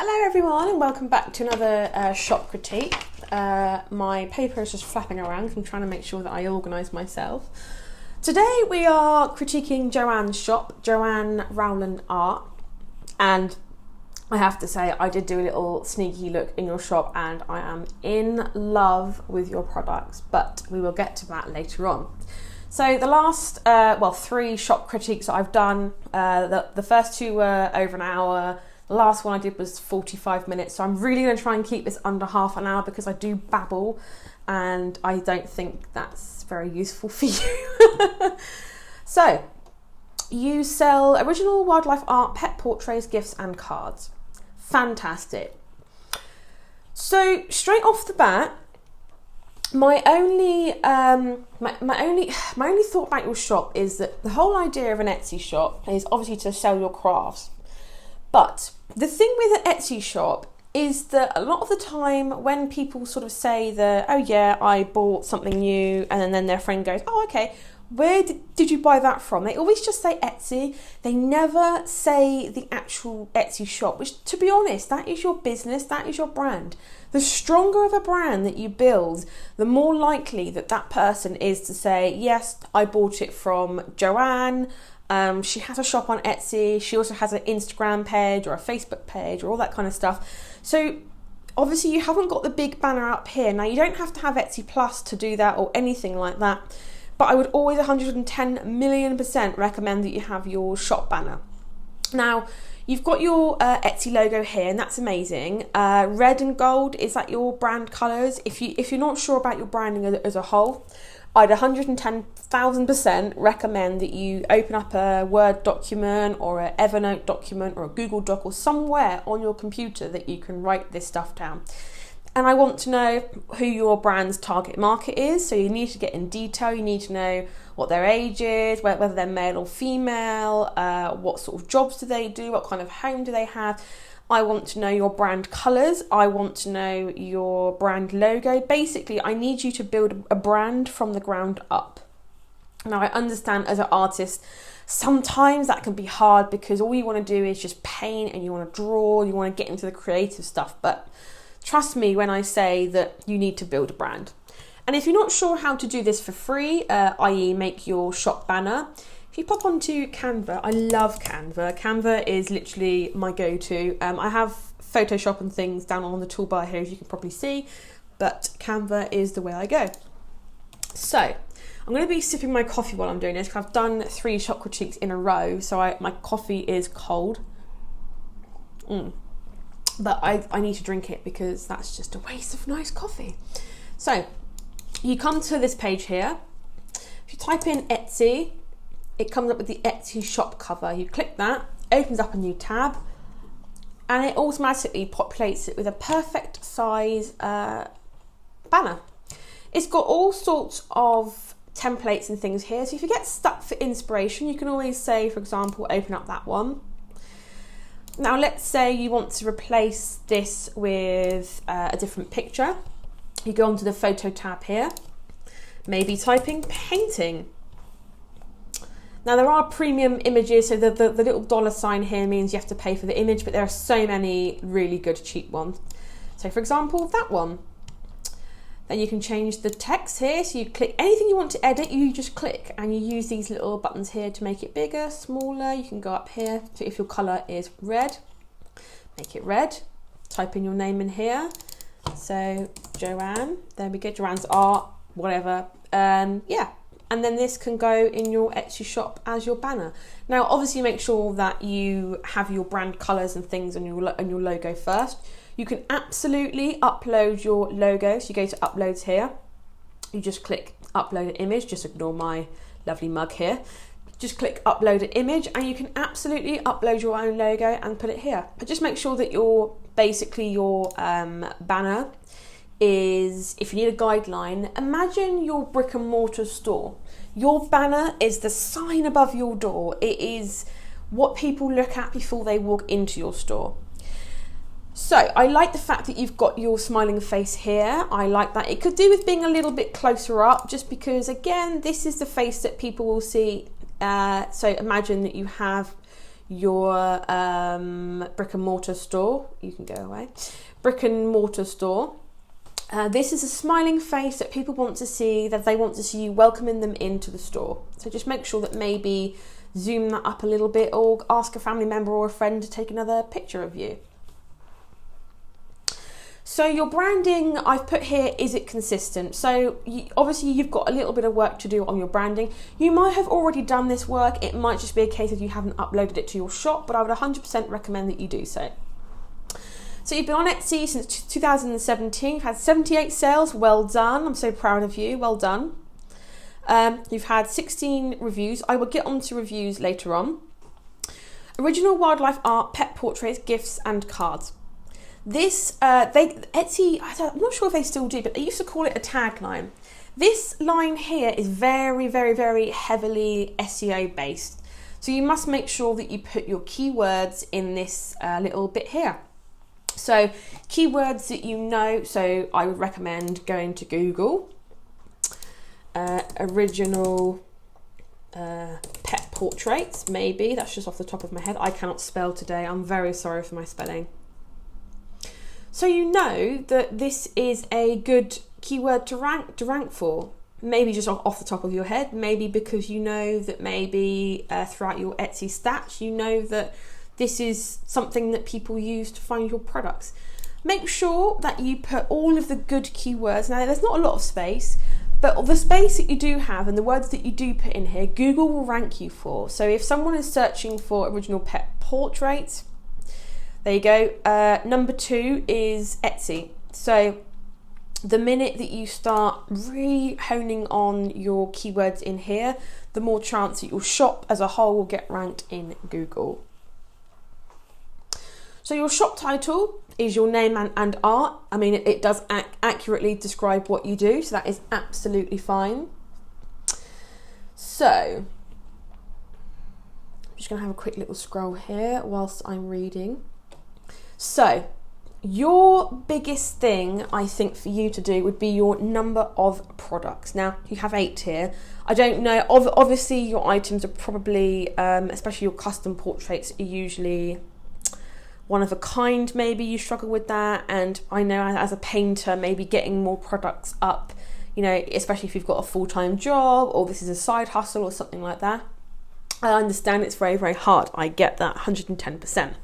Hello everyone and welcome back to another shop critique. My paper is just flapping around because I'm trying to make sure that I organise myself. Today we are critiquing Joanne's shop, Joanne Rowland Art, and I have to say I did do a little sneaky look in your shop and I am in love with your products, but we will get to that later on. So the last, three shop critiques that I've done, the first two were over an hour. The last one I did was 45 minutes, so I'm really going to try and keep this under half an hour because I do babble and I don't think that's very useful for you. So, you sell original wildlife art, pet portraits, gifts and cards. Fantastic. So, straight off the bat, my only thought about your shop is that the whole idea of an Etsy shop is obviously to sell your crafts. But the thing with an Etsy shop is that a lot of the time when people sort of say that, oh yeah, I bought something new, and then their friend goes, oh okay, where did you buy that from? They always just say Etsy. They never say the actual Etsy shop, which, to be honest, that is your business, that is your brand. The stronger of a brand that you build, the more likely that that person is to say, yes, I bought it from Joanne. She has a shop on Etsy. She also has an Instagram page or a Facebook page or all that kind of stuff. So obviously you haven't got the big banner up here. Now you don't have to have Etsy Plus to do that or anything like that. But I would always 110 million% recommend that you have your shop banner. Now you've got your Etsy logo here and that's amazing. Red and gold, is that your brand colours? If you're not sure about your branding as a whole, I'd 110,000% recommend that you open up a Word document or an Evernote document or a Google Doc or somewhere on your computer that you can write this stuff down. And I want to know who your brand's target market is. So you need to get in detail. You need to know what their age is, whether they're male or female, what sort of jobs do they do, what kind of home do they have. I want to know your brand colours. I want to know your brand logo. Basically, I need you to build a brand from the ground up. Now, I understand as an artist, sometimes that can be hard because all you want to do is just paint and you want to draw, you want to get into the creative stuff. But trust me when I say that you need to build a brand. And if you're not sure how to do this for free, i.e. make your shop banner, if you pop onto Canva, I love Canva. Canva is literally my go-to. I have Photoshop and things down on the toolbar here, as you can probably see, but Canva is the way I go. So I'm going to be sipping my coffee while I'm doing this because I've done 3 shop critiques in a row, so my coffee is cold. But I need to drink it because that's just a waste of nice coffee. So you come to this page here. If you type in Etsy, it comes up with the Etsy shop cover. You click that, opens up a new tab, and it automatically populates it with a perfect size banner. It's got all sorts of templates and things here. So if you get stuck for inspiration, you can always say, for example, open up that one. Now let's say you want to replace this with a different picture. You go onto the photo tab here, maybe typing painting. Now there are premium images, so the little dollar sign here means you have to pay for the image, but there are so many really good cheap ones. So for example, that one. Then you can change the text here, so you click anything you want to edit, you just click and you use these little buttons here to make it bigger, smaller. You can go up here, so if your colour is red, make it red. Type in your name in here. So Joanne, there we go, Joanne's art, whatever, yeah. And then this can go in your Etsy shop as your banner. Now, obviously make sure that you have your brand colours and things on your logo first. You can absolutely upload your logo. So you go to uploads here. You just click upload an image. Just ignore my lovely mug here. Just click upload an image and you can absolutely upload your own logo and put it here. But just make sure that your banner is, if you need a guideline, imagine your brick and mortar store. Your banner is the sign above your door. It is what people look at before they walk into your store. So I like the fact that you've got your smiling face here. I like that. It could do with being a little bit closer up, just because again, this is the face that people will see. So imagine that you have your brick and mortar store. You can go away. Brick and mortar store. This is a smiling face that people want to see, that they want to see you welcoming them into the store. So just make sure that maybe zoom that up a little bit, or ask a family member or a friend to take another picture of you. So your branding, I've put here, is it consistent? So obviously you've got a little bit of work to do on your branding. You might have already done this work. It might just be a case of you haven't uploaded it to your shop, but I would 100% recommend that you do so. So you've been on Etsy since 2017, you've had 78 sales, well done. I'm so proud of you, well done. You've had 16 reviews. I will get onto reviews later on. Original wildlife art, pet portraits, gifts and cards. This, Etsy, I'm not sure if they still do, but they used to call it a tagline. This line here is very, very, very heavily SEO based. So you must make sure that you put your keywords in this little bit here. So keywords that you know, so I would recommend going to Google, original pet portraits, maybe, that's just off the top of my head. I cannot spell today, I'm very sorry for my spelling. So you know that this is a good keyword to rank for. Maybe just off the top of your head, maybe because you know that maybe throughout your Etsy stats, you know that this is something that people use to find your products. Make sure that you put all of the good keywords. Now there's not a lot of space, but the space that you do have and the words that you do put in here, Google will rank you for. So if someone is searching for original pet portraits, there you go. Number 2 is Etsy. So the minute that you start really honing on your keywords in here, the more chance that your shop as a whole will get ranked in Google. So your shop title is your name and art. I mean, it does accurately describe what you do, so that is absolutely fine. So I'm just going to have a quick little scroll here whilst I'm reading. So your biggest thing, I think, for you to do would be your number of products. Now, you have 8 here. I don't know, obviously your items are probably, especially your custom portraits, are usually one of a kind. Maybe you struggle with that. And I know as a painter, maybe getting more products up, you know, especially if you've got a full-time job or this is a side hustle or something like that. I understand it's very, very hard. I get that 110%.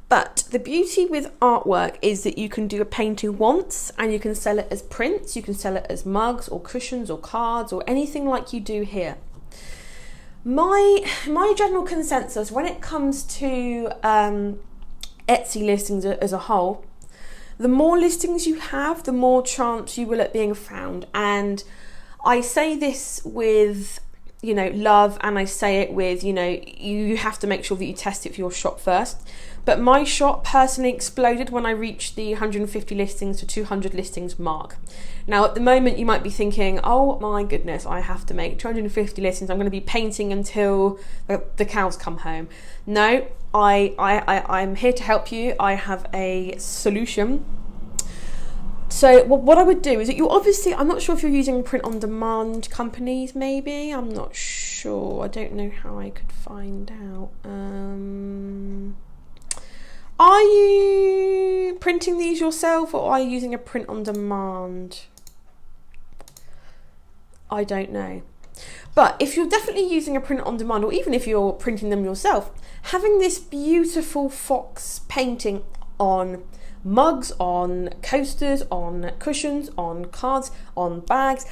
But the beauty with artwork is that you can do a painting once and you can sell it as prints, you can sell it as mugs or cushions or cards or anything like you do here. My general consensus when it comes to Etsy listings as a whole, the more listings you have, the more chance you will at being found. And I say this with, you know, love, and I say it with, you know, you have to make sure that you test it for your shop first. But my shop personally exploded when I reached the 150 listings to 200 listings mark. Now at the moment you might be thinking, oh my goodness, I have to make 250 listings. I'm going to be painting until the cows come home. No, I'm here to help you. I have a solution. So what I would do is that you obviously, I'm not sure if you're using print on demand companies, maybe, I'm not sure. I don't know how I could find out. Are you printing these yourself or are you using a print on demand? I don't know. But if you're definitely using a print on demand, or even if you're printing them yourself, having this beautiful fox painting on mugs, on coasters, on cushions, on cards, on bags,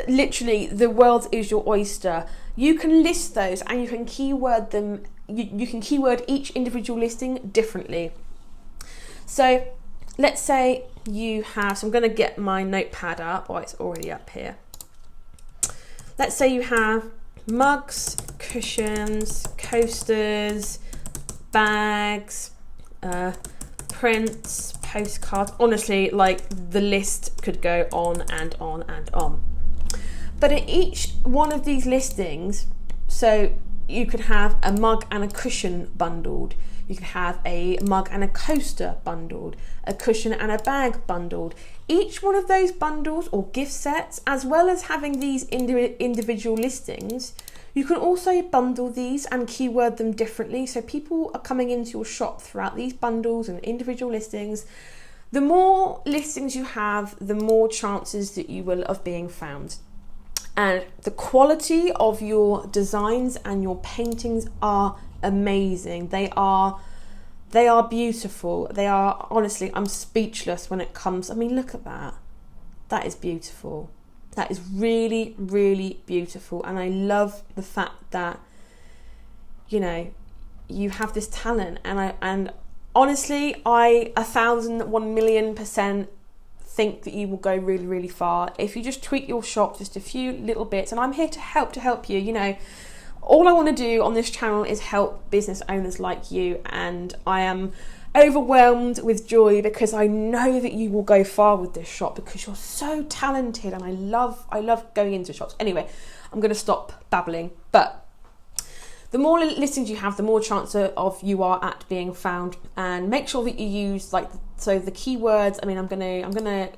literally the world is your oyster. You can list those and you can keyword them. You can keyword each individual listing differently. So let's say you have, so I'm going to get my notepad up, oh it's already up here. Let's say you have mugs, cushions, coasters, bags, prints, postcards. Honestly, like the list could go on and on and on. But in each one of these listings, so you could have a mug and a cushion bundled. You could have a mug and a coaster bundled, a cushion and a bag bundled. Each one of those bundles or gift sets, as well as having these individual listings, You can also bundle these and keyword them differently. So people are coming into your shop throughout these bundles and individual listings. The more listings you have, the more chances that you will of being found. And the quality of your designs and your paintings are amazing. They are beautiful. They are, honestly, I'm speechless when it comes. I mean, look at that. That is beautiful. That is really, really beautiful. And I love the fact that, you know, you have this talent. And honestly, I 1,000,000,000% think that you will go really, really far if you just tweak your shop just a few little bits. And I'm here to help you. You know, all I want to do on this channel is help business owners like you, and I am overwhelmed with joy because I know that you will go far with this shop because you're so talented, and I love going into shops. Anyway, I'm going to stop babbling, but the more listings you have, the more chance of you are at being found. And make sure that you use the keywords. I mean, I'm gonna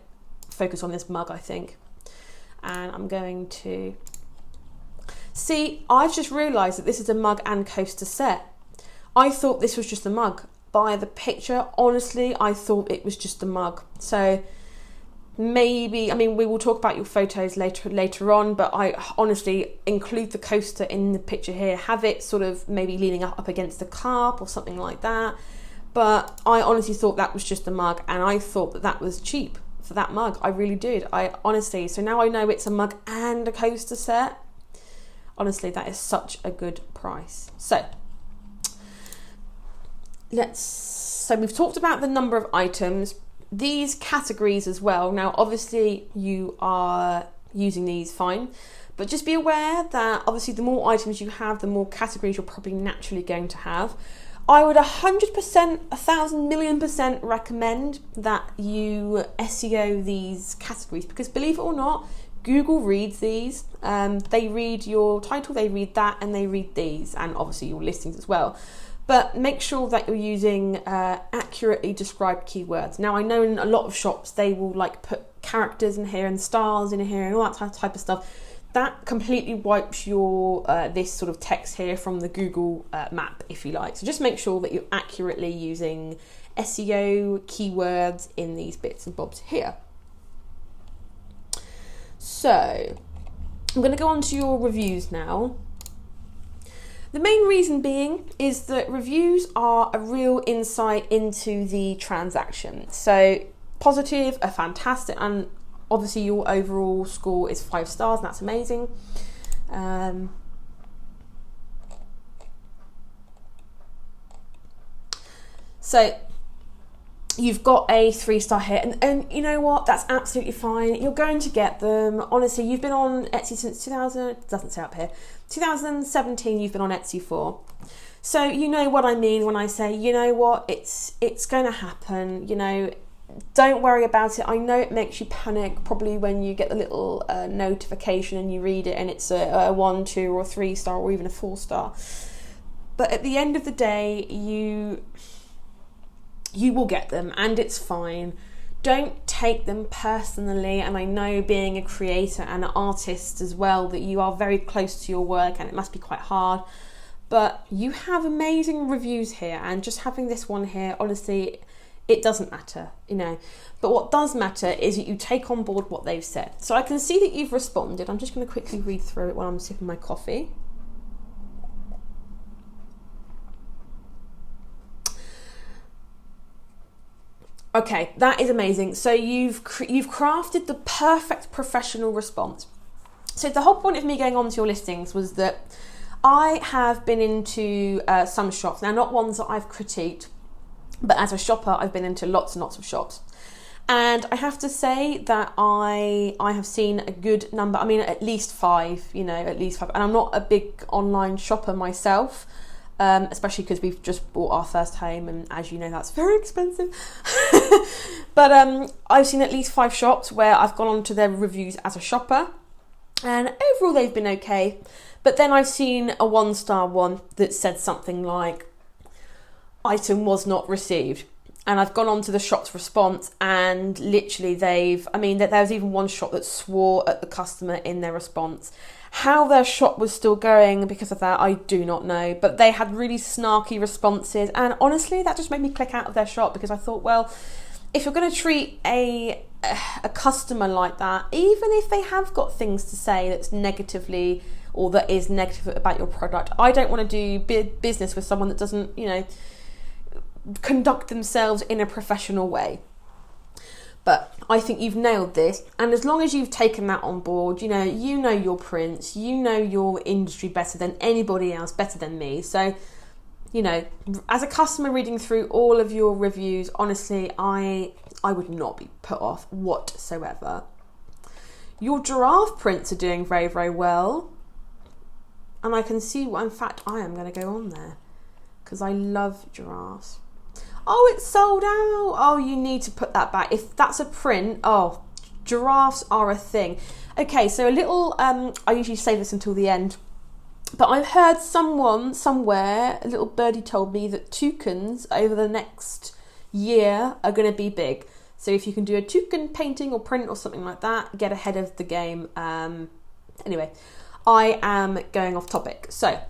focus on this mug, I think, and I'm going to see. I've just realised that this is a mug and coaster set. I thought this was just a mug. By the picture, honestly, I thought it was just a mug. So maybe, I mean, we will talk about your photos later on, but I honestly include the coaster in the picture here. Have it sort of maybe leaning up against the carp or something like that. But I honestly thought that was just a mug, and I thought that was cheap for that mug. I really did. So now I know it's a mug and a coaster set. Honestly, that is such a good price. So we've talked about the number of items, these categories as well. Now, obviously you are using these fine, but just be aware that obviously the more items you have, the more categories you're probably naturally going to have. I would 100%, 1,000,000,000% recommend that you SEO these categories, because believe it or not, Google reads these. They read your title, they read that, and they read these, and obviously your listings as well. But make sure that you're using accurately described keywords. Now, I know in a lot of shops they will put characters in here and stars in here and all that type of stuff. That completely wipes your this sort of text here from the Google map, if you like. So just make sure that you're accurately using SEO keywords in these bits and bobs here. So I'm going to go on to your reviews now. The main reason being is that reviews are a real insight into the transaction. So positive are fantastic, and obviously your overall score is 5 stars, and that's amazing. So you've got a 3-star here, and you know what, that's absolutely fine. You're going to get them. Honestly, you've been on Etsy since 2000, it doesn't say up here, 2017 you've been on Etsy for. So you know what I mean when I say, you know what, it's going to happen, you know, don't worry about it. I know it makes you panic probably when you get the little notification and you read it and it's a 1, 2 or 3-star or even a 4-star. But at the end of the day, you will get them, and it's fine. Don't take them personally. And I know, being a creator and an artist as well, that you are very close to your work and it must be quite hard, but you have amazing reviews here, and just having this one here, honestly, it doesn't matter, you know. But what does matter is that you take on board what they've said. So I can see that you've responded. I'm just going to quickly read through it while I'm sipping my coffee. Okay, that is amazing. So you've crafted the perfect professional response. So the whole point of me going on to your listings was that I have been into some shops. Now, not ones that I've critiqued, but as a shopper, I've been into lots and lots of shops. And I have to say that I have seen a good number, I mean, at least 5, you know, at least 5. And I'm not a big online shopper myself, especially because we've just bought our first home, and as you know, that's very expensive. But I've seen at least 5 shops where I've gone on to their reviews as a shopper, and overall they've been okay. But then I've seen a 1-star one that said something like, item was not received. And I've gone on to the shop's response, and literally there was even one shop that swore at the customer in their response. How their shop was still going because of that, I do not know. But they had really snarky responses, and honestly, that just made me click out of their shop, because I thought, well, if you're going to treat a customer like that, even if they have got things to say that's negatively or that is negative about your product, I don't want to do business with someone that doesn't, conduct themselves in a professional way. But I think you've nailed this, and as long as you've taken that on board, you know your prints, you know your industry better than anybody else, better than me. So, as a customer reading through all of your reviews, honestly, I would not be put off whatsoever. Your giraffe prints are doing very, very well, and I can see in fact I am going to go on there because I love giraffes. Oh, it's sold out. Oh, you need to put that back. If that's a print, giraffes are a thing. Okay, so a little, I usually say this until the end, but I've heard someone, somewhere, a little birdie told me that toucans over the next year are going to be big. So if you can do a toucan painting or print or something like that, get ahead of the game. Anyway, I am going off topic. So,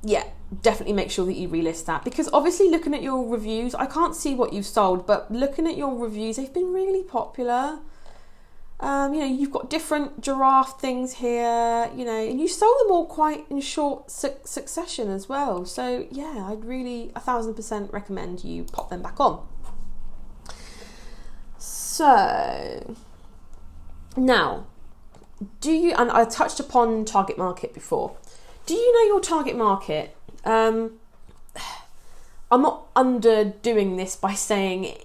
yeah, definitely make sure that you relist that, because obviously looking at your reviews, I can't see what you've sold, but looking at your reviews, they've been really popular. You've got different giraffe things here, and you sold them all quite in short succession as well. So yeah, I'd really 1000% recommend you pop them back on. So now, and I touched upon target market before. Do you know your target market? I'm not underdoing this by saying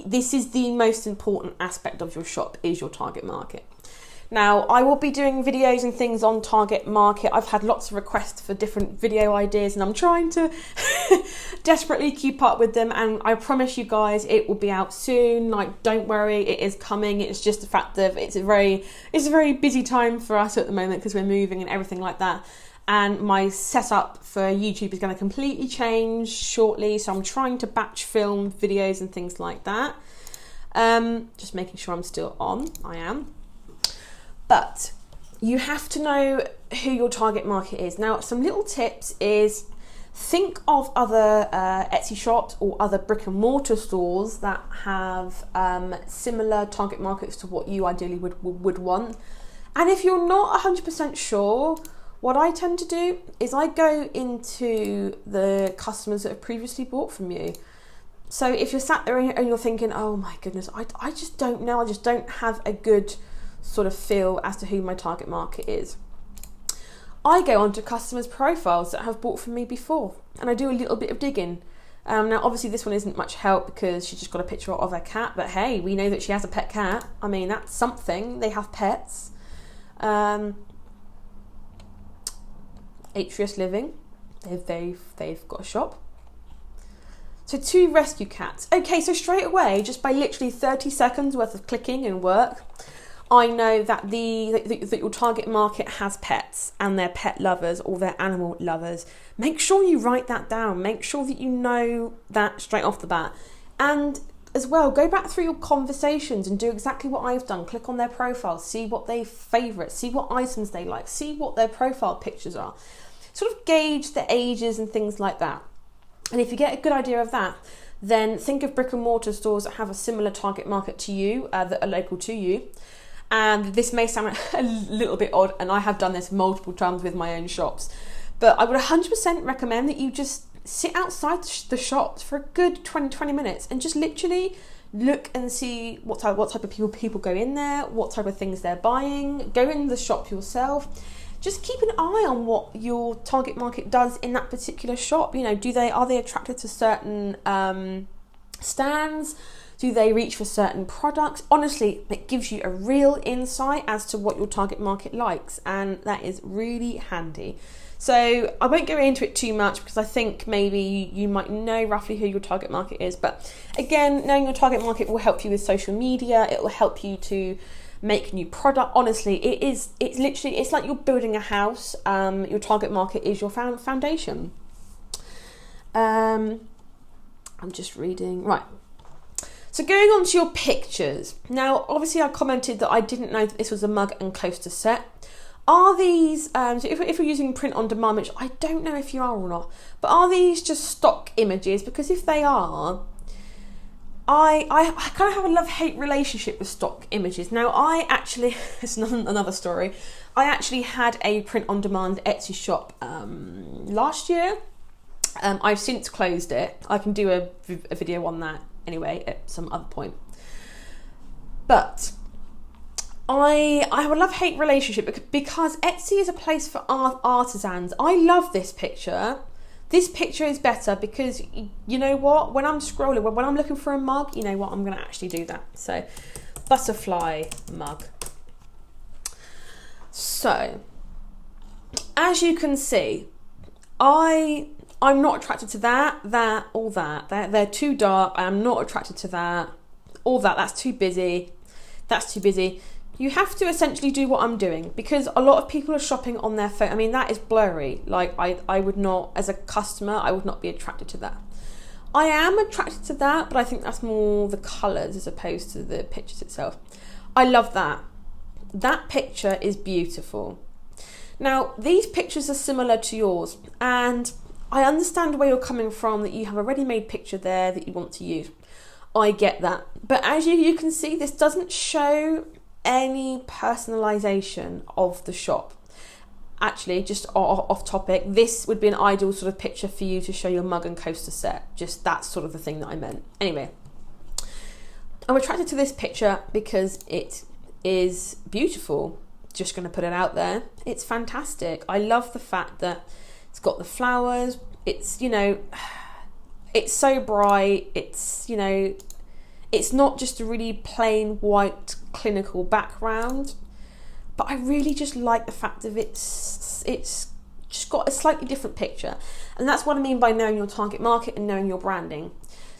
this is the most important aspect of your shop, is your target market. Now, I will be doing videos and things on target market. I've had lots of requests for different video ideas, and I'm trying to desperately keep up with them, and I promise you guys it will be out soon. Like, don't worry, it is coming. It's just the fact that it's a very busy time for us at the moment because we're moving and everything like that. And my setup for YouTube is going to completely change shortly, so I'm trying to batch film videos and things like that. Just making sure I'm still on. I am. But you have to know who your target market is. Now, some little tips is think of other Etsy shops or other brick and mortar stores that have similar target markets to what you ideally would want. And if you're not 100% sure, what I tend to do is I go into the customers that have previously bought from you. So if you're sat there and you're thinking, oh my goodness, I just don't know, I just don't have a good sort of feel as to who my target market is, I go onto customers' profiles that have bought from me before, and I do a little bit of digging. Now, obviously, this one isn't much help because she just got a picture of her cat, but hey, we know that she has a pet cat. I mean, that's something. They have pets. Atrius Living, they've got a shop. So 2 rescue cats. Okay, so straight away, just by literally 30 seconds worth of clicking and work, I know that that your target market has pets and they're pet lovers or they're animal lovers. Make sure you write that down. Make sure that you know that straight off the bat. And as well, go back through your conversations and do exactly what I've done. Click on their profile, see what they favourite, see what items they like, see what their profile pictures are. Sort of gauge the ages and things like that. And if you get a good idea of that, then think of brick and mortar stores that have a similar target market to you, that are local to you. And this may sound a little bit odd, and I have done this multiple times with my own shops, but I would 100% recommend that you just sit outside the shops for a good 20 minutes and just literally look and see what type of people go in there, what type of things they're buying. Go in the shop yourself. Just keep an eye on what your target market does in that particular shop. Are they attracted to certain stands? Do they reach for certain products? Honestly, it gives you a real insight as to what your target market likes, and that is really handy. So I won't go into it too much because I think maybe you might know roughly who your target market is. But again, knowing your target market will help you with social media. It will help you to make new product. Honestly, it's like you're building a house. Your target market is your foundation. I'm just reading. Right. So going on to your pictures. Now, obviously I commented that I didn't know that this was a mug and coaster set. Are these, so if we're using print on demand, which I don't know if you are or not, but are these just stock images? Because if they are, I kind of have a love-hate relationship with stock images. Now, I actually, it's another story, I actually had a print-on-demand Etsy shop last year. I've since closed it. I can do a video on that anyway at some other point. But I have a love-hate relationship because Etsy is a place for artisans. I love this picture. This picture is better because, you know what, when I'm scrolling, when I'm looking for a mug, you know what, I'm going to actually do that. So, butterfly mug. So, as you can see, I'm not attracted to that, all that. They're too dark. I am not attracted to that. All that, that's too busy. That's too busy. You have to essentially do what I'm doing because a lot of people are shopping on their phone. I mean, that is blurry. Like, I would not, as a customer, I would not be attracted to that. I am attracted to that, but I think that's more the colours as opposed to the pictures itself. I love that. That picture is beautiful. Now, these pictures are similar to yours, and I understand where you're coming from, that you have a ready-made picture there that you want to use. I get that. But as you can see, this doesn't show any personalisation of the shop. Actually, just off topic, this would be an ideal sort of picture for you to show your mug and coaster set. Just that's sort of the thing that I meant. Anyway, I'm attracted to this picture because it is beautiful. Just going to put it out there. It's fantastic. I love the fact that it's got the flowers. It's, you know, it's so bright. It's, you know, it's not just a really plain white clinical background, but I really just like the fact that it's just got a slightly different picture. And that's what I mean by knowing your target market and knowing your branding.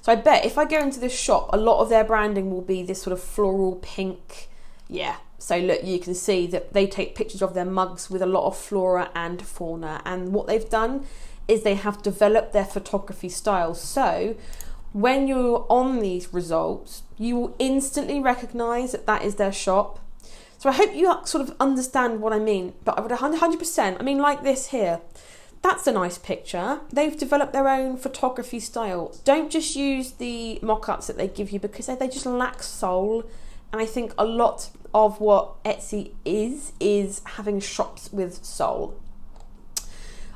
So I bet if I go into this shop, a lot of their branding will be this sort of floral pink. Yeah. So look, you can see that they take pictures of their mugs with a lot of flora and fauna. And what they've done is they have developed their photography style. So when you're on these results, you will instantly recognise that that is their shop. So I hope you sort of understand what I mean. But I would 100%, I mean, like this here, that's a nice picture. They've developed their own photography style. Don't just use the mock-ups that they give you because they just lack soul. And I think a lot of what Etsy is having shops with soul.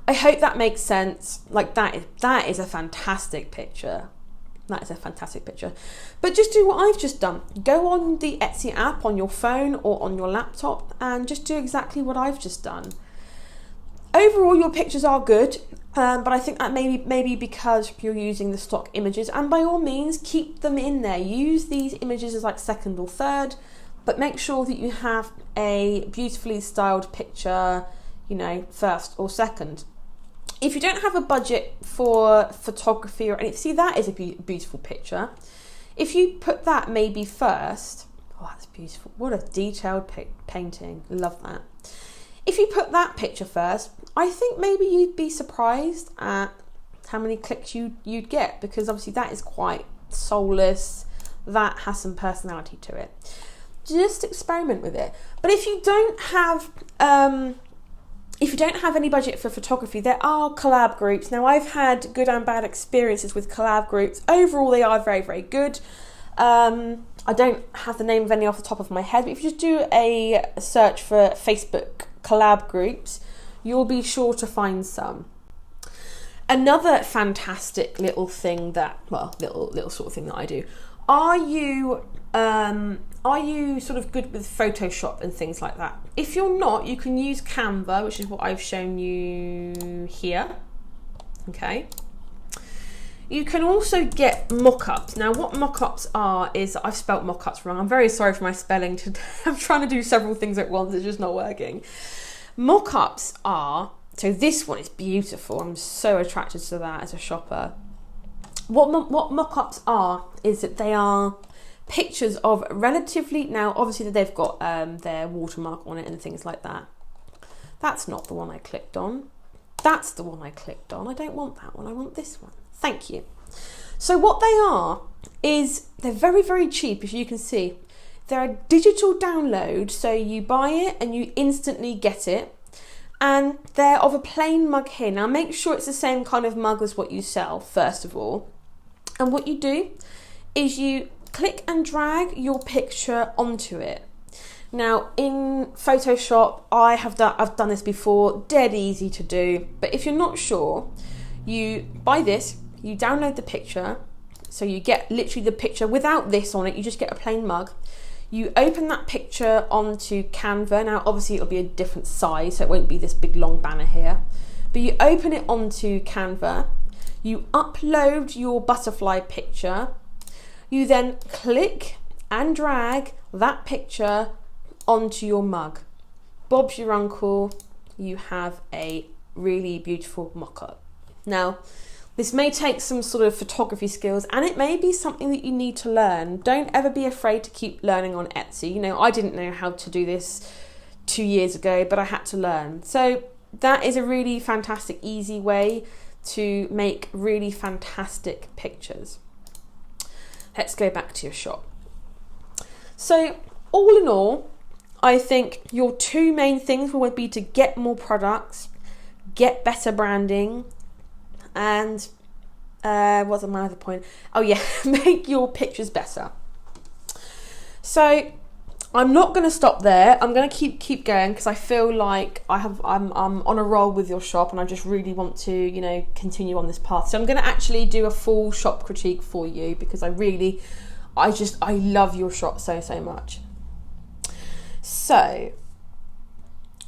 I hope that makes sense. Like that is a fantastic picture. That is a fantastic picture. But just do what I've just done. Go on the Etsy app on your phone or on your laptop and just do exactly what I've just done. Overall, your pictures are good, but I think that maybe because you're using the stock images, and by all means, keep them in there. Use these images as like second or third, but make sure that you have a beautifully styled picture, you know, first or second. If you don't have a budget for photography or anything, see, that is a beautiful picture. If you put that maybe first, oh, that's beautiful. What a detailed painting. Love that. If you put that picture first, I think maybe you'd be surprised at how many clicks you'd get, because obviously that is quite soulless. That has some personality to it. Just experiment with it. But if you don't have any budget for photography, there are collab groups. Now, I've had good and bad experiences with collab groups. Overall, they are very, very good. I don't have the name of any off the top of my head, but if you just do a search for Facebook collab groups, you'll be sure to find some. Another fantastic little thing that, well, little sort of thing that I do. Are you sort of good with Photoshop and things like that? If you're not, you can use Canva, which is what I've shown you here. Okay. You can also get mock-ups. Now, what mock-ups are is, I've spelt mock-ups wrong. I'm very sorry for my spelling today. I'm trying to do several things at once. It's just not working. Mock-ups are, so this one is beautiful. I'm so attracted to that as a shopper. What mock-ups are is that they are pictures of relatively, now obviously they've got their watermark on it and things like that. That's not the one I clicked on. That's the one I clicked on. I don't want that one. I want this one. Thank you. So what they are is they're very, very cheap, as you can see. They're a digital download, so you buy it and you instantly get it. And they're of a plain mug here. Now make sure it's the same kind of mug as what you sell, first of all. And what you do is you click and drag your picture onto it. Now in Photoshop, I've done this before, dead easy to do. But if you're not sure, you buy this, you download the picture. So you get literally the picture without this on it, you just get a plain mug. You open that picture onto Canva. Now obviously it'll be a different size, so it won't be this big long banner here. But you open it onto Canva, you upload your butterfly picture, you then click and drag that picture onto your mug. Bob's your uncle, you have a really beautiful mock-up. Now, this may take some sort of photography skills, and it may be something that you need to learn. Don't ever be afraid to keep learning on Etsy. You know, I didn't know how to do this 2 years ago, but I had to learn. So that is a really fantastic, easy way to make really fantastic pictures. Let's go back to your shop. So all in all, I think your two main things would be to get more products, get better branding, and what's my other point? Oh yeah, make your pictures better. So I'm not going to stop there. I'm going to keep going because I feel like I'm on a roll with your shop, and I just really want to, you know, continue on this path. So I'm going to actually do a full shop critique for you because I love your shop so much. So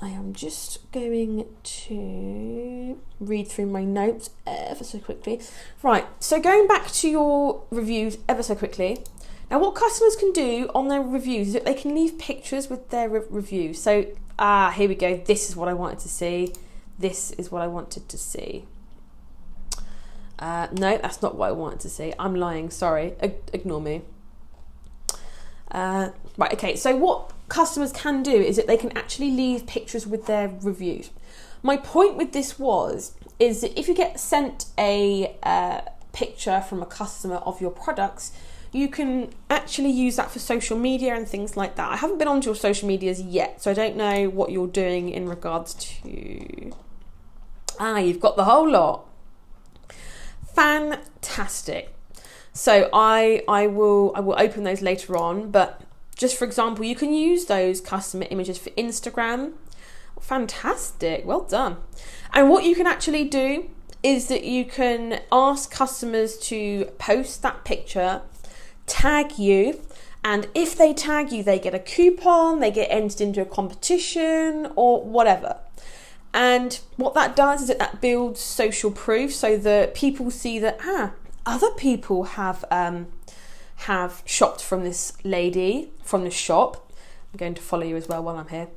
I am just going to read through my notes ever so quickly. Right, so going back to your reviews ever so quickly. Now what customers can do on their reviews is that they can leave pictures with their reviews. So, here we go. This is what I wanted to see. This is what I wanted to see. No, that's not what I wanted to see. I'm lying, sorry. Ignore me. Right, okay, so what customers can do is that they can actually leave pictures with their reviews. My point with this is that if you get sent a picture from a customer of your products, you can actually use that for social media and things like that. I haven't been onto your social medias yet, so I don't know what you're doing in regards to... you've got the whole lot. Fantastic. So I will open those later on, but just for example, you can use those customer images for Instagram. Fantastic, well done. And what you can actually do is that you can ask customers to post that picture, tag you, and if they tag you, they get a coupon, they get entered into a competition or whatever. And what that does is that builds social proof so that people see that, other people have shopped from this lady, from this shop. I'm going to follow you as well while I'm here.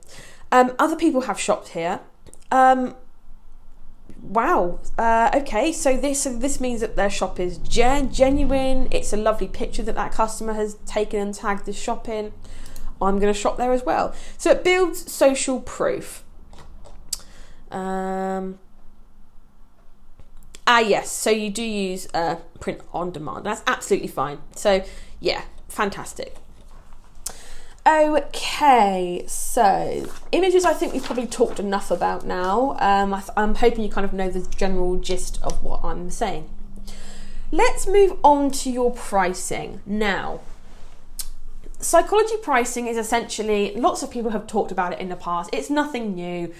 Other people have shopped here. Wow. Okay, so this means that their shop is genuine. It's a lovely picture that customer has taken and tagged this shop in. I'm going to shop there as well. So it builds social proof. Yes, so you do use print on demand. That's absolutely fine. So yeah, fantastic. Okay, so images I think we've probably talked enough about now. I'm hoping you kind of know the general gist of what I'm saying. Let's move on to your pricing. Now, psychology pricing is essentially, lots of people have talked about it in the past. It's nothing new.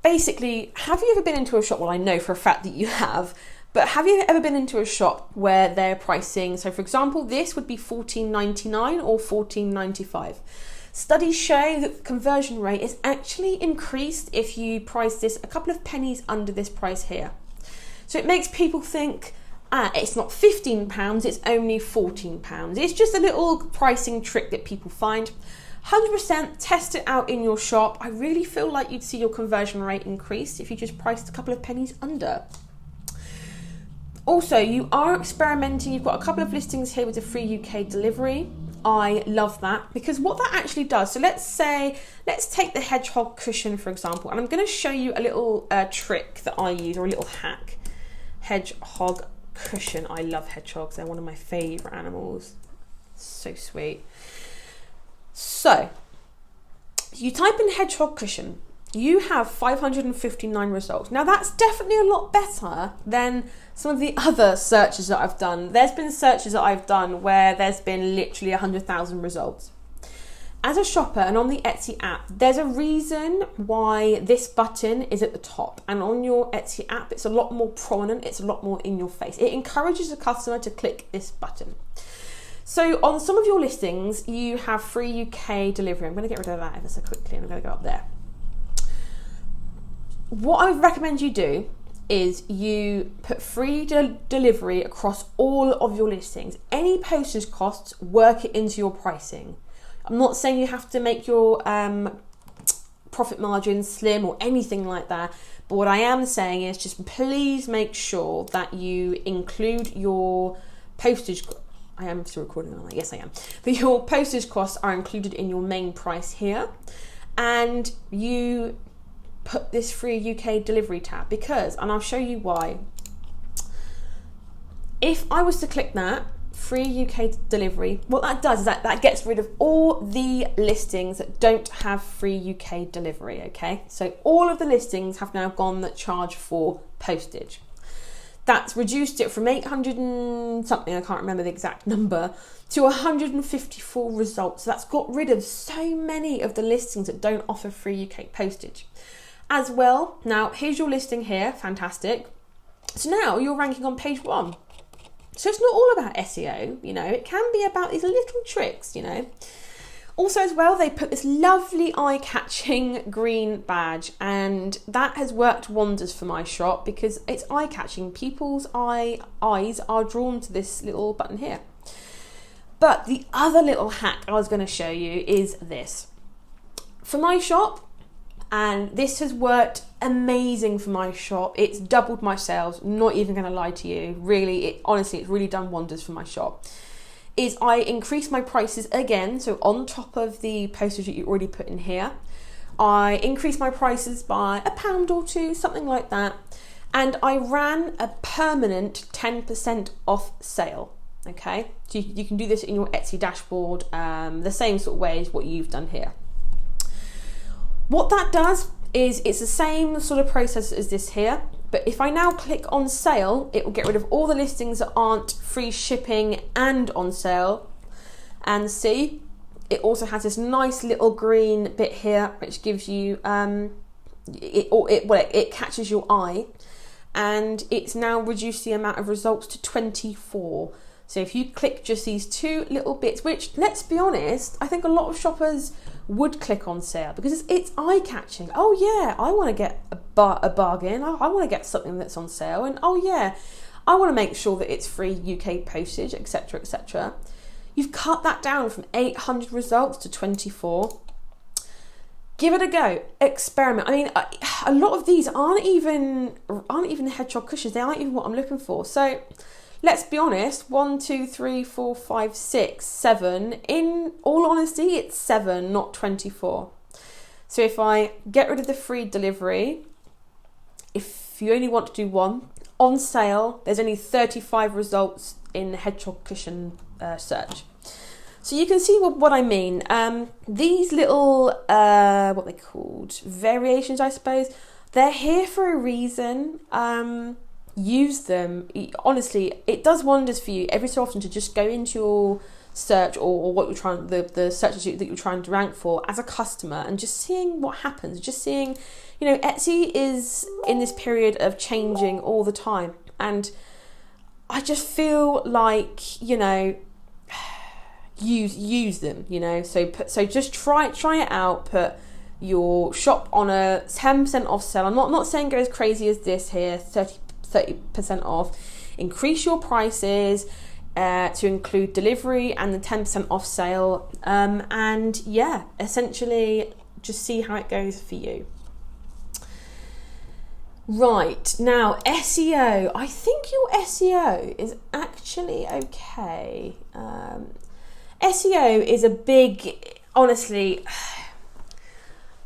Basically, have you ever been into a shop? Well, I know for a fact that you have, but have you ever been into a shop where they're pricing, so for example, this would be $14.99 or $14.95. Studies show that the conversion rate is actually increased if you price this a couple of pennies under this price here. So it makes people think, it's not £15, it's only £14. It's just a little pricing trick that people find. 100% test it out in your shop. I really feel like you'd see your conversion rate increase if you just priced a couple of pennies under. Also, you are experimenting. You've got a couple of listings here with a free UK delivery. I love that because what that actually does, so let's take the hedgehog cushion for example, and I'm going to show you a little trick that I use, or a little hack. Hedgehog cushion. I love hedgehogs. They're one of my favourite animals. So sweet. So, you type in hedgehog cushion. You have 559 results. Now that's definitely a lot better than some of the other searches that I've done. There's been searches that I've done where there's been literally 100,000 results. As a shopper and on the Etsy app, there's a reason why this button is at the top, and on your Etsy app it's a lot more prominent, it's a lot more in your face. It encourages the customer to click this button. So on some of your listings you have free UK delivery. I'm going to get rid of that ever so quickly and I'm going to go up there. What I would recommend you do is you put free delivery across all of your listings. Any postage costs, work it into your pricing. I'm not saying you have to make your profit margin slim or anything like that, but what I am saying is just please make sure that you include your postage. I am still recording on that, yes I am. But your postage costs are included in your main price here, and you put this free UK delivery tab because, and I'll show you why. If I was to click that, free UK delivery, what that does is that gets rid of all the listings that don't have free UK delivery, okay? So all of the listings have now gone that charge for postage. That's reduced it from 800 and something, I can't remember the exact number, to 154 results. So that's got rid of so many of the listings that don't offer free UK postage. As well, now here's your listing here, fantastic. So now you're ranking on page 1. So it's not all about SEO, you know, it can be about these little tricks, you know. Also as well, they put this lovely eye-catching green badge, and that has worked wonders for my shop because it's eye-catching. People's eyes are drawn to this little button here. But the other little hack I was going to show you is this. For my shop, and this has worked amazing for my shop. It's doubled my sales, not even going to lie to you. Really, honestly, it's really done wonders for my shop. Is I increase my prices again, so on top of the postage that you already put in here, I increased my prices by £1 or £2, something like that, and I ran a permanent 10% off sale. Okay, so you can do this in your Etsy dashboard, the same sort of way as what you've done here. What that does is it's the same sort of process as this here, but if I now click on sale, it will get rid of all the listings that aren't free shipping and on sale. And see, it also has this nice little green bit here, which gives you, it catches your eye, and it's now reduced the amount of results to 24. So if you click just these two little bits, which, let's be honest, I think a lot of shoppers would click on sale because it's eye-catching. Oh yeah, I want to get a bargain. I want to get something that's on sale, and oh yeah, I want to make sure that it's free UK postage, etc., etc. You've cut that down from 800 results to 24. Give it a go. Experiment. I mean, a lot of these aren't even hedgehog cushions. They aren't even what I'm looking for. So let's be honest, 1, 2, 3, 4, 5, 6, 7. In all honesty, it's 7, not 24. So if I get rid of the free delivery, if you only want to do one, on sale, there's only 35 results in the hedgehog cushion search. So you can see what I mean. These little, what they called, variations, I suppose, they're here for a reason. Use them. Honestly, it does wonders for you every so often to just go into your search or what you're trying, the searches that you're trying to rank for as a customer, and just seeing what happens, just seeing, you know, Etsy is in this period of changing all the time, and I just feel like, you know, use them, you know. So just try it out. Put your shop on a 10% off sale. I'm not saying go as crazy as this here, 30% off. Increase your prices to include delivery and the 10% off sale, and yeah, essentially just see how it goes for you. Right, now SEO. I think your SEO is actually okay. SEO is a big, honestly,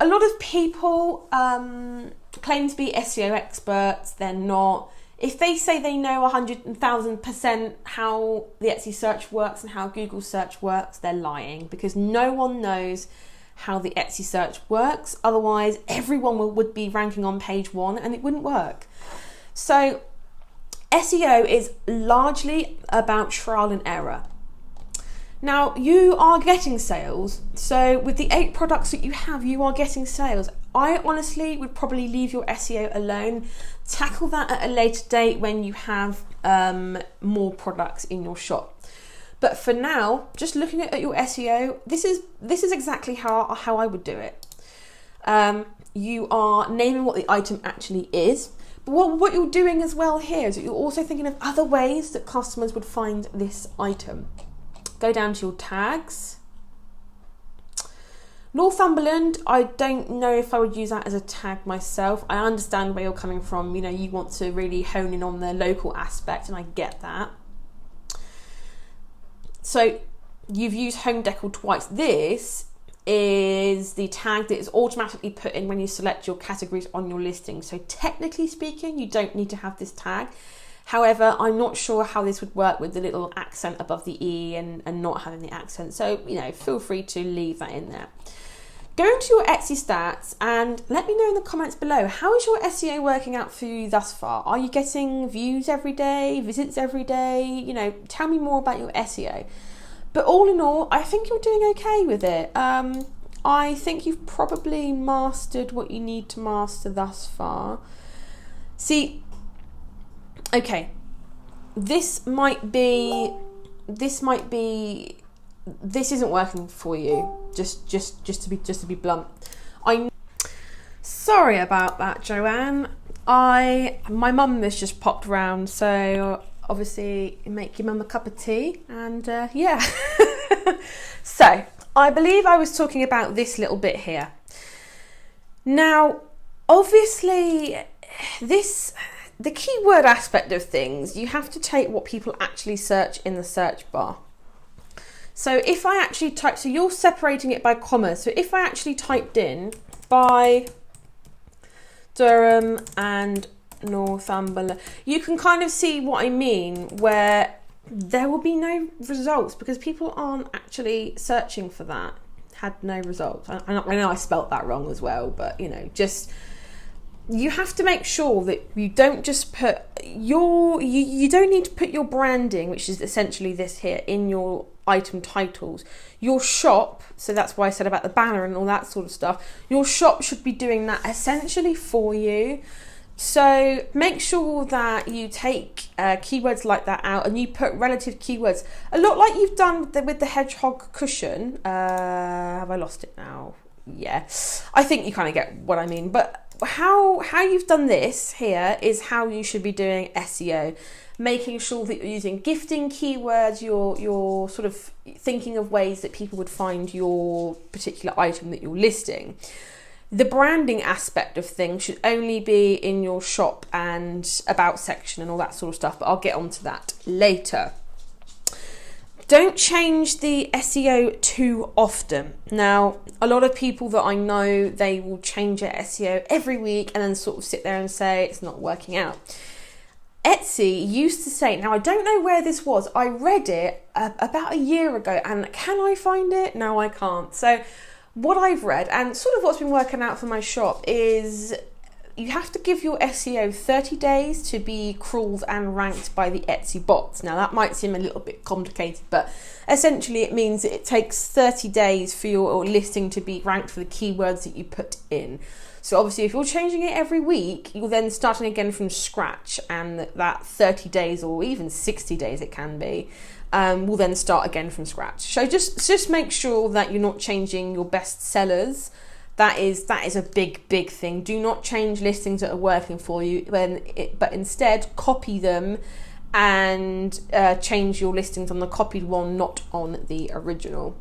a lot of people claim to be SEO experts. They're not. if they say they know 100,000% how the Etsy search works and how Google search works, they're lying, because no one knows how the Etsy search works. Otherwise, everyone would be ranking on page 1 and it wouldn't work. So SEO is largely about trial and error. Now, you are getting sales. So with the 8 products that you have, you are getting sales. I honestly would probably leave your SEO alone. Tackle that at a later date when you have more products in your shop. But for now, just looking at your SEO, this is exactly how I would do it. You are naming what the item actually is. But what you're doing as well here is that you're also thinking of other ways that customers would find this item. Go down to your tags. Northumberland, I don't know if I would use that as a tag myself. I understand where you're coming from. You know, you want to really hone in on the local aspect, and I get that. So you've used home decor twice. This is the tag that is automatically put in when you select your categories on your listing. So technically speaking, you don't need to have this tag. However, I'm not sure how this would work with the little accent above the E and not having the accent. So, you know, feel free to leave that in there. Go into your Etsy stats and let me know in the comments below, how is your SEO working out for you thus far? Are you getting views every day, visits every day? You know, tell me more about your SEO. But all in all, I think you're doing okay with it. I think you've probably mastered what you need to master thus far. See, okay, this isn't working for you. Just to be blunt. Sorry about that, Joanne. My mum has just popped round, so obviously make your mum a cup of tea, and yeah. So I believe I was talking about this little bit here. Now, obviously, the keyword aspect of things, you have to take what people actually search in the search bar. So if I actually type, so you're separating it by commas. So if I actually typed in by Durham and Northumberland, you can kind of see what I mean, where there will be no results because people aren't actually searching for that. Had no results. I know I spelt that wrong as well, but you know, just you have to make sure that you don't just put you don't need to put your branding, which is essentially this here, in your item titles. Your shop, so that's why I said about the banner and all that sort of stuff, your shop should be doing that essentially for you. So make sure that you take keywords like that out and you put relative keywords, a lot like you've done with the hedgehog cushion. Have I lost it now? Yeah, I think you kind of get what I mean. But how you've done this here is how you should be doing SEO, making sure that you're using gifting keywords, you're sort of thinking of ways that people would find your particular item that you're listing. The branding aspect of things should only be in your shop and about section and all that sort of stuff, but I'll get onto that later. Don't change the SEO too often. Now, a lot of people that I know, they will change their SEO every week and then sort of sit there and say it's not working out. Etsy used to say, now I don't know where this was, I read it about a year ago, and can I find it? No, I can't. So what I've read and sort of what's been working out for my shop is you have to give your SEO 30 days to be crawled and ranked by the Etsy bots. Now that might seem a little bit complicated, but essentially it means that it takes 30 days for your listing to be ranked for the keywords that you put in. So obviously if you're changing it every week, you're then starting again from scratch, and that 30 days or even 60 days it can be, will then start again from scratch. So just make sure that you're not changing your best sellers. That is a big thing. Do not change listings that are working for you, but instead copy them and change your listings on the copied one, not on the original.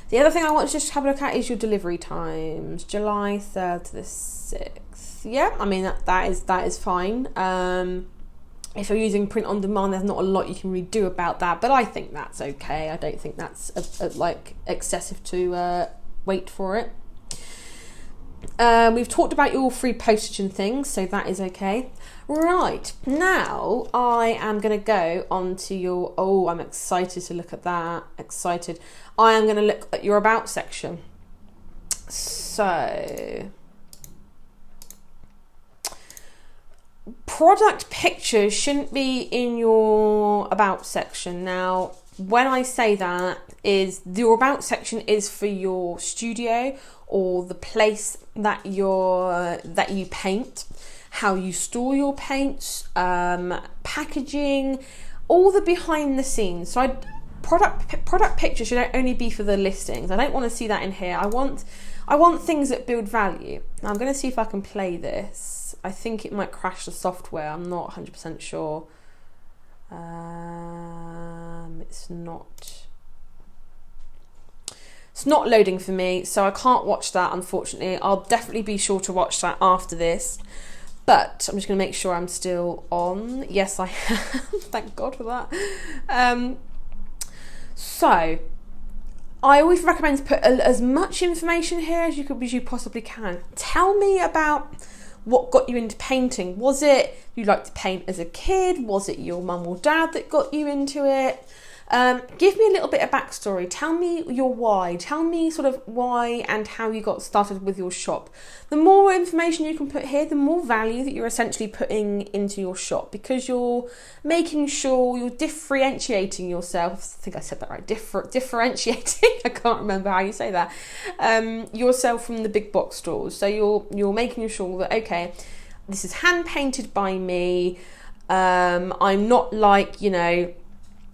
The other thing I want to just have a look at is your delivery times, July 3rd to the 6th. Yeah, I mean that is fine. If you're using print on demand, there's not a lot you can really do about that, but I think that's okay. I don't think that's like excessive to wait for it. We've talked about your free postage and things, so that is okay. Right, now I am going to go on to your, oh, I'm excited to look at that, excited. I am going to look at your about section. So, product pictures shouldn't be in your about section. Now, when I say that, is your about section is for your studio or the place that you paint, how you store your paints, packaging, all the behind the scenes. So product pictures should only be for the listings. I don't want to see that in here. I want things that build value. Now I'm going to see if I can play this. I think it might crash the software. I'm not 100% sure. It's not loading for me, so I can't watch that, unfortunately. I'll definitely be sure to watch that after this. But I'm just going to make sure I'm still on. Yes, I am. Thank God for that. So, I always recommend to put as much information here as you possibly can. Tell me about what got you into painting. Was it you liked to paint as a kid? Was it your mum or dad that got you into it? Give me a little bit of backstory. Tell me your why. Tell me sort of why and how you got started with your shop. The more information you can put here, the more value that you're essentially putting into your shop, because you're making sure you're differentiating yourself. I think I said that right. Differentiating. I can't remember how you say that. Yourself from the big box stores. So you're making sure that, okay, this is hand painted by me. I'm not like,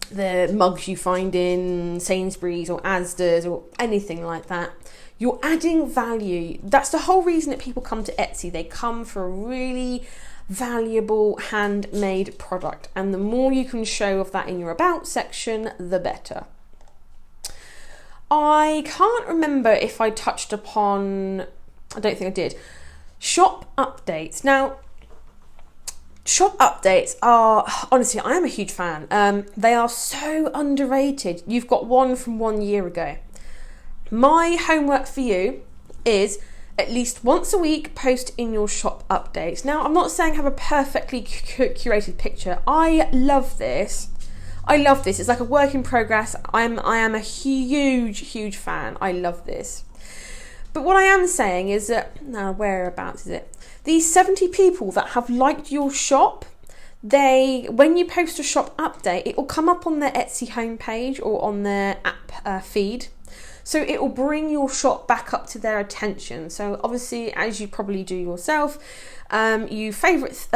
the mugs you find in Sainsbury's or Asda's or anything like that. You're adding value. That's the whole reason that people come to Etsy. They come for a really valuable handmade product, and the more you can show of that in your about section, the better. I can't remember if I touched upon, I don't think I did, shop updates. Now, shop updates are, honestly, I am a huge fan. They are so underrated. You've got one from 1 year ago. My homework for you is at least once a week, post in your shop updates. Now, I'm not saying have a perfectly curated picture. I love this. It's like a work in progress. I am a huge fan. I love this. But what I am saying is that, now whereabouts is it? These 70 people that have liked your shop, when you post a shop update, it will come up on their Etsy homepage or on their app feed. So it will bring your shop back up to their attention. So obviously, as you probably do yourself, you favourite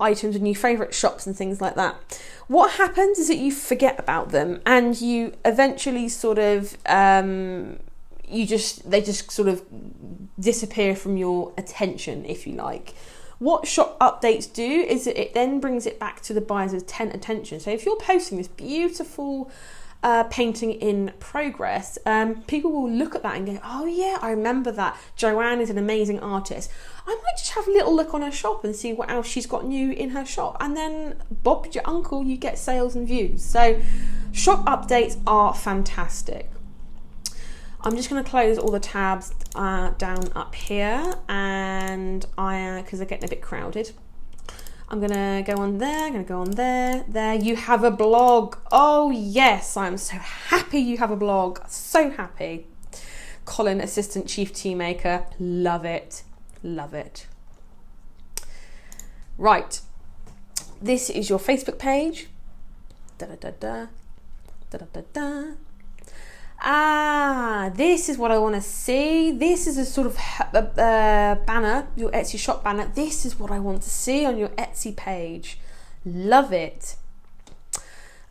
items and you favourite shops and things like that. What happens is that you forget about them and you eventually sort of, they just sort of disappear from your attention, if you like. What shop updates do is that it then brings it back to the buyer's attention. So if you're posting this beautiful painting in progress, people will look at that and go, oh yeah, I remember that. Joanne is an amazing artist. I might just have a little look on her shop and see what else she's got new in her shop. And then Bob's your uncle, you get sales and views. So shop updates are fantastic. I'm just going to close all the tabs down up here, and because they're getting a bit crowded. I'm going to go on there, I'm going to go on there. There, you have a blog. Oh yes, I'm so happy you have a blog. So happy. Colin, Assistant Chief Tea Maker. Love it. Love it. Right. This is your Facebook page. Da-da-da-da. Da-da-da-da. This is what I want to see. This is a sort of banner, your Etsy shop banner. This is what I want to see on your Etsy page. Love it.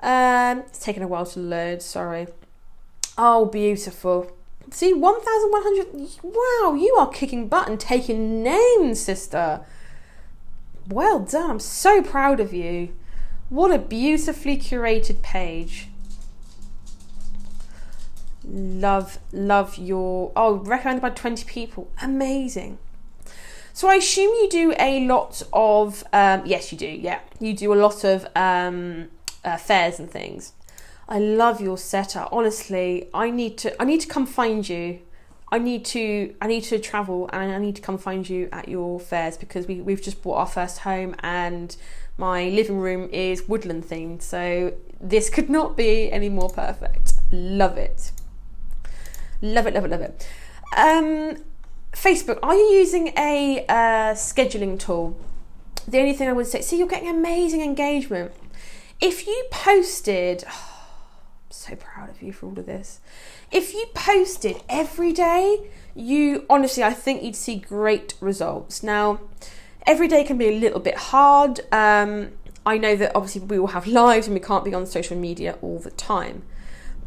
It's taken a while to load, sorry. Oh, beautiful. See, 1,100. Wow, you are kicking butt and taking names, sister. Well done. I'm so proud of you. What a beautifully curated page. Love your, recommended by 20 people. Amazing. So I assume you do a lot of, yes you do, yeah. You do a lot of fairs and things. I love your setup. Honestly, I need to come find you. I need to travel and I need to come find you at your fairs, because we've just bought our first home and my living room is woodland themed, so this could not be any more perfect. Love it. Love it, love it, love it. Facebook, are you using a scheduling tool? The only thing I would say, see, you're getting amazing engagement. If you posted, I'm so proud of you for all of this. If you posted every day, honestly, I think you'd see great results. Now, every day can be a little bit hard. I know that obviously we all have lives and we can't be on social media all the time.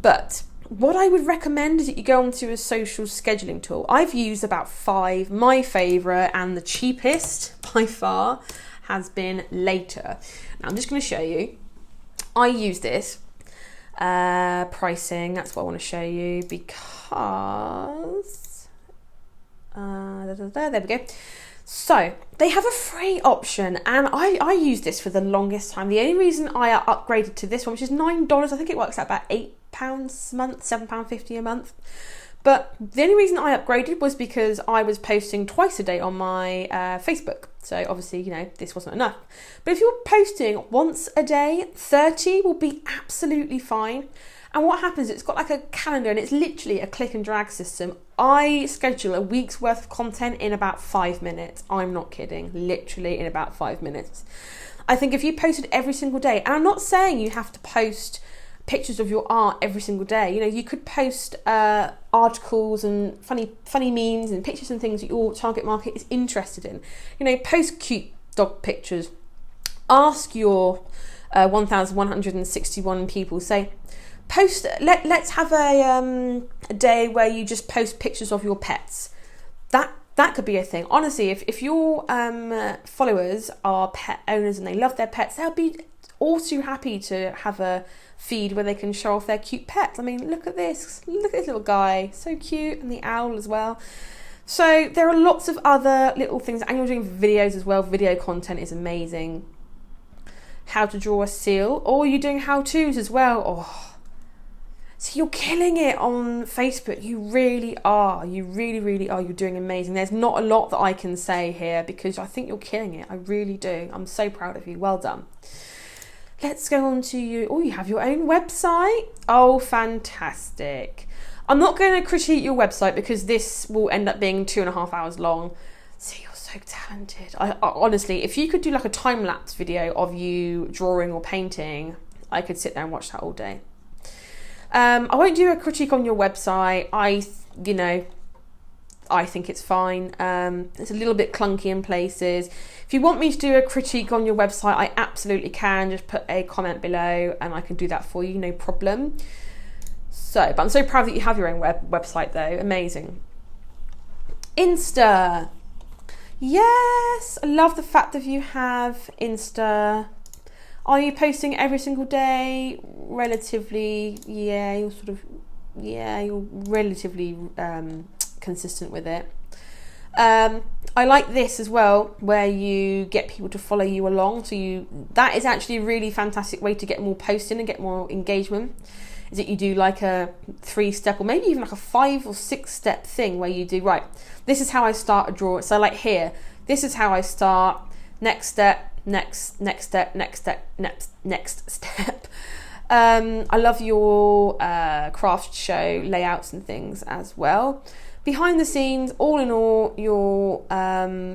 But what I would recommend is that you go onto a social scheduling tool. I've used about 5. My favourite and the cheapest by far has been Later. Now I'm just going to show you. I use this. Pricing, that's what I want to show you, because there we go. So they have a free option, and I use this for the longest time. The only reason I upgraded to this one, which is $9, I think it works out about £8 a month, £7.50 a month. But the only reason I upgraded was because I was posting twice a day on my Facebook. So obviously, this wasn't enough. But if you're posting once a day, 30 will be absolutely fine. And what happens, it's got like a calendar and it's literally a click and drag system. I schedule a week's worth of content in about 5 minutes. I'm not kidding, literally in about 5 minutes. I think if you posted every single day, and I'm not saying you have to post pictures of your art every single day. You could post articles and funny memes and pictures and things that your target market is interested in. Post cute dog pictures. Ask your 1,161 people, say, post. Let's have a day where you just post pictures of your pets. That could be a thing. Honestly, if your followers are pet owners and they love their pets, they'll be all too happy to have a feed where they can show off their cute pets. I mean, look at this little guy, so cute, and the owl as well. So there are lots of other little things, and you're doing videos as well. Video content is amazing. How to draw a seal, or you're doing how-tos as well. Oh, so you're killing it on Facebook. You really are. You really, really are. You're doing amazing. There's not a lot that I can say here because I think you're killing it. I really do. I'm so proud of you. Well done. Let's go on to you. Oh, you have your own website. Oh, fantastic. I'm not going to critique your website because this will end up being 2.5 hours long. See, you're so talented. I honestly, if you could do like a time-lapse video of you drawing or painting, I could sit there and watch that all day. I won't do a critique on your website. I think it's fine. It's a little bit clunky in places. If you want me to do a critique on your website, I absolutely can. Just put a comment below and I can do that for you, no problem. But I'm so proud that you have your own website though. Amazing. Insta. Yes, I love the fact that you have Insta. Are you posting every single day? Relatively, yeah, you're relatively consistent with it. I like this as well, where you get people to follow you along. That is actually a really fantastic way to get more posting and get more engagement. Is that you do like a 3-step or maybe even like a 5 or 6-step thing where you do, right, this is how I start a draw. So like here, this is how I start, next step, next step, next step, next step. I love your craft show layouts and things as well. Behind the scenes, all in all, your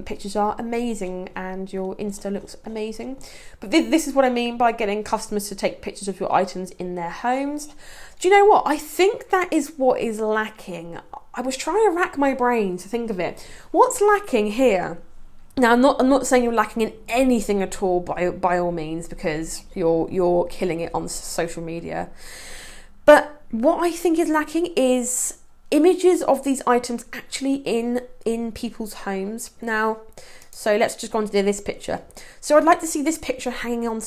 pictures are amazing and your Insta looks amazing. But this is what I mean by getting customers to take pictures of your items in their homes. Do you know what? I think that is what is lacking. I was trying to rack my brain to think of it. What's lacking here? Now, I'm not saying you're lacking in anything at all by all means, because you're killing it on social media. But what I think is lacking is images of these items actually in people's homes. Now, so let's just go on to this picture. So I'd like to see this picture hanging on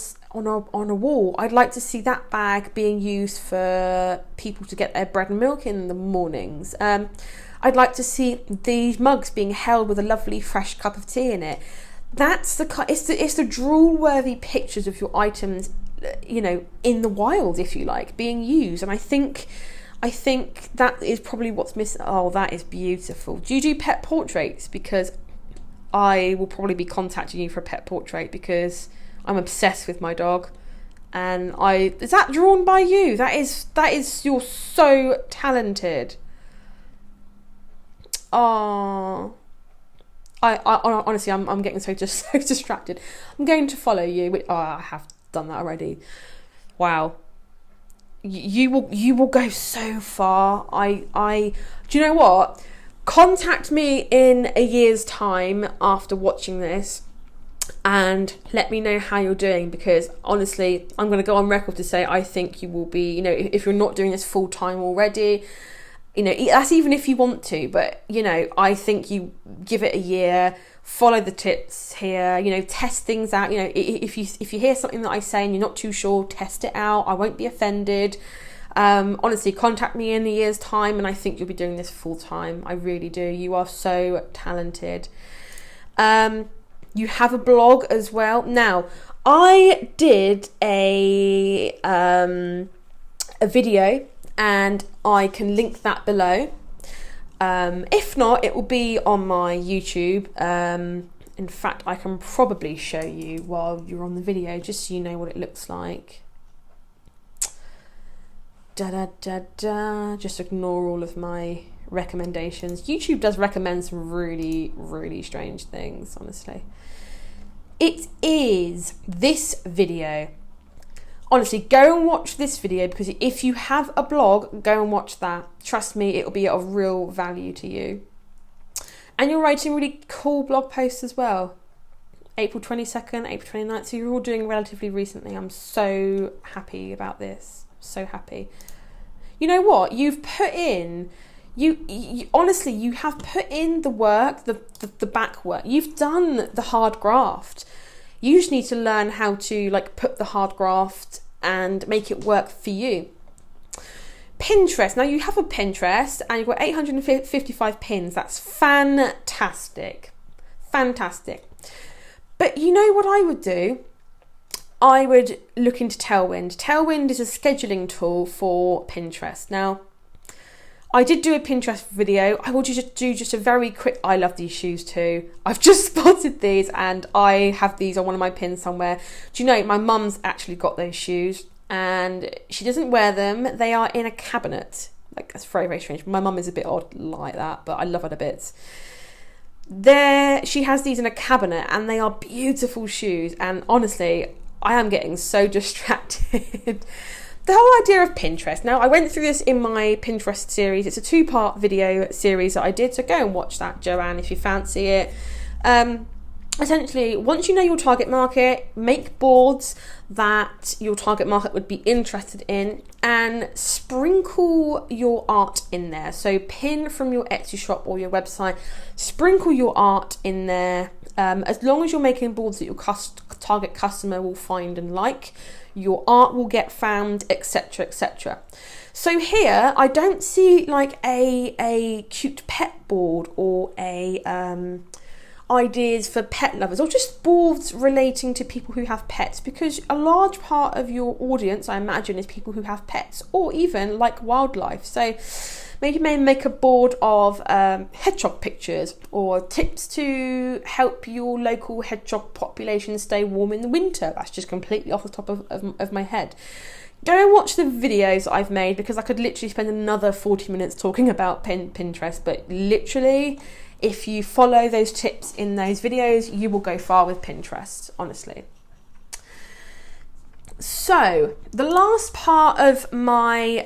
a wall. I'd like to see that bag being used for people to get their bread and milk in the mornings. I'd like to see these mugs being held with a lovely fresh cup of tea in it. It's the drool-worthy pictures of your items, in the wild, if you like, being used. And I think I think that is probably what's missing. Oh, that is beautiful. Do you do pet portraits? Because I will probably be contacting you for a pet portrait because I'm obsessed with my dog. And is that drawn by you? That is, you're so talented. Oh, I honestly, I'm getting so distracted. I'm going to follow you. Oh, I have done that already. Wow. You will go so far. Do you know what? Contact me in a year's time after watching this and let me know how you're doing, because honestly, I'm going to go on record to say I think you will be, you know, if you're not doing this full time already, you know, that's even if you want to, but you know, I think you give it a year, follow the tips here, you know, test things out. You know, if you hear something that I say and you're not too sure, test it out. I won't be offended. Honestly, contact me in a year's time and I think you'll be doing this full time. I really do. You are so talented. You have a blog as well. Now, I did a video and I can link that below. If not, it will be on my YouTube. In fact, I can probably show you while you're on the video, just so you know what it looks like. Just ignore all of my recommendations. YouTube does recommend some really, really strange things, honestly. It is this video. Honestly, go and watch this video, because if you have a blog, go and watch that. Trust me, it'll be of real value to you. And you're writing really cool blog posts as well. April 22nd, April 29th, so you're all doing relatively recently. I'm so happy about this. So happy. You know what? You've put in, you honestly, you have put in the work, the back work. You've done the hard graft. You just need to learn how to like put the hard graft and make it work for you. Pinterest. Now you have a Pinterest and you've got 855 pins. That's fantastic. Fantastic. But you know what I would do? I would look into Tailwind. Tailwind is a scheduling tool for Pinterest. Now, I did do a Pinterest video. I will just do a very quick, I love these shoes too. I've just spotted these and I have these on one of my pins somewhere. Do you know, my mum's actually got those shoes and she doesn't wear them. They are in a cabinet. Like, that's very, very strange. My mum is a bit odd like that, but I love her to bits. She has these in a cabinet and they are beautiful shoes. And honestly, I am getting so distracted. The whole idea of Pinterest. Now, I went through this in my Pinterest series. It's a 2-part video series that I did, so go and watch that, Joanne, if you fancy it. Essentially, once you know your target market, make boards that your target market would be interested in and sprinkle your art in there. So pin from your Etsy shop or your website, sprinkle your art in there. As long as you're making boards that your target customer will find and like, your art will get found, etc., etc. So here, I don't see like a cute pet board or a ideas for pet lovers, or just boards relating to people who have pets, because a large part of your audience, I imagine, is people who have pets or even like wildlife. So maybe you may make a board of hedgehog pictures or tips to help your local hedgehog population stay warm in the winter. That's just completely off the top of my head. Go and watch the videos I've made, because I could literally spend another 40 minutes talking about Pinterest, but literally, if you follow those tips in those videos, you will go far with Pinterest, honestly. So, the last part of my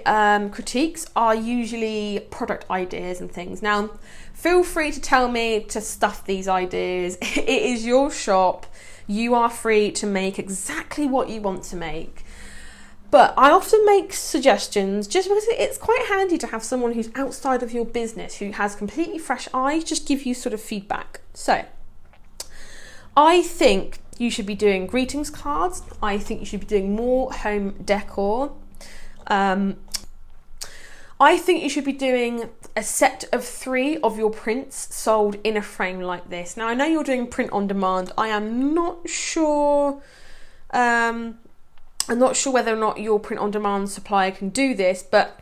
critiques are usually product ideas and things. Now, feel free to tell me to stuff these ideas. It is your shop. You are free to make exactly what you want to make. But I often make suggestions just because it's quite handy to have someone who's outside of your business, who has completely fresh eyes, just give you sort of feedback. So, I think you should be doing greetings cards. I think you should be doing more home decor. I think you should be doing a set of 3 of your prints sold in a frame like this. Now, I know you're doing print on demand. I am not sure... I'm not sure whether or not your print on demand supplier can do this, but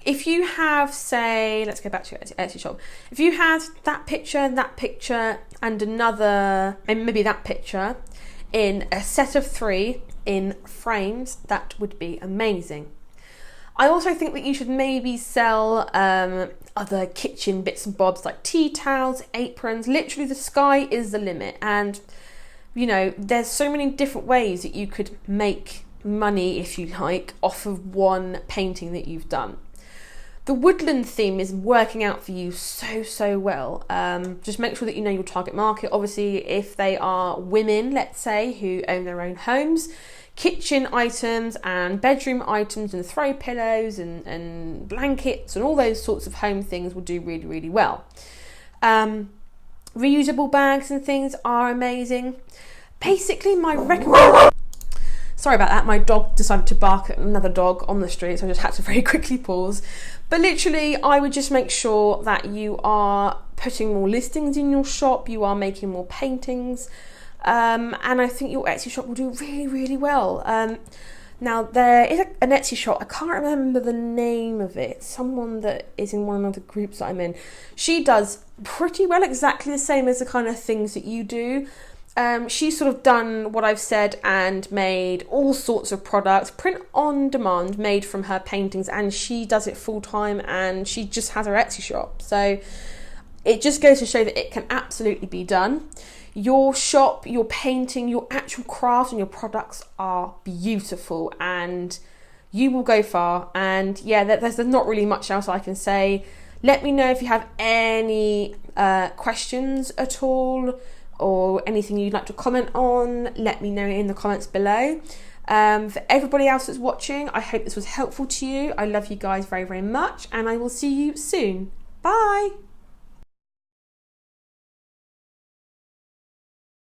if you have, say, let's go back to your Etsy shop. If you had that picture, and another, and maybe that picture in a set of 3 in frames, that would be amazing. I also think that you should maybe sell other kitchen bits and bobs like tea towels, aprons. Literally, the sky is the limit. And, you know, there's so many different ways that you could make money, if you like, off of one painting that you've done. The woodland theme is working out for you so well. Just make sure that you know your target market. Obviously, if they are women, let's say, who own their own homes, kitchen items and bedroom items and throw pillows and blankets and all those sorts of home things will do really well. Reusable bags and things are amazing. Basically, my recommendation... Sorry about that, my dog decided to bark at another dog on the street, so I just had to very quickly pause. But literally, I would just make sure that you are putting more listings in your shop, you are making more paintings, and I think your Etsy shop will do really well. Now, there is an Etsy shop, I can't remember the name of it, someone that is in one of the groups that I'm in. She does pretty well exactly the same as the kind of things that you do. She's sort of done what I've said and made all sorts of products, print on demand, made from her paintings, and she does it full time, and she just has her Etsy shop. So it just goes to show that it can absolutely be done. Your shop, your painting, your actual craft and your products are beautiful, and you will go far. And yeah, there's not really much else I can say. Let me know if you have any questions at all, or anything you'd like to comment on. Let me know in the comments below. For everybody else that's watching, I hope this was helpful to you. I love you guys very much, and I will see you soon. Bye.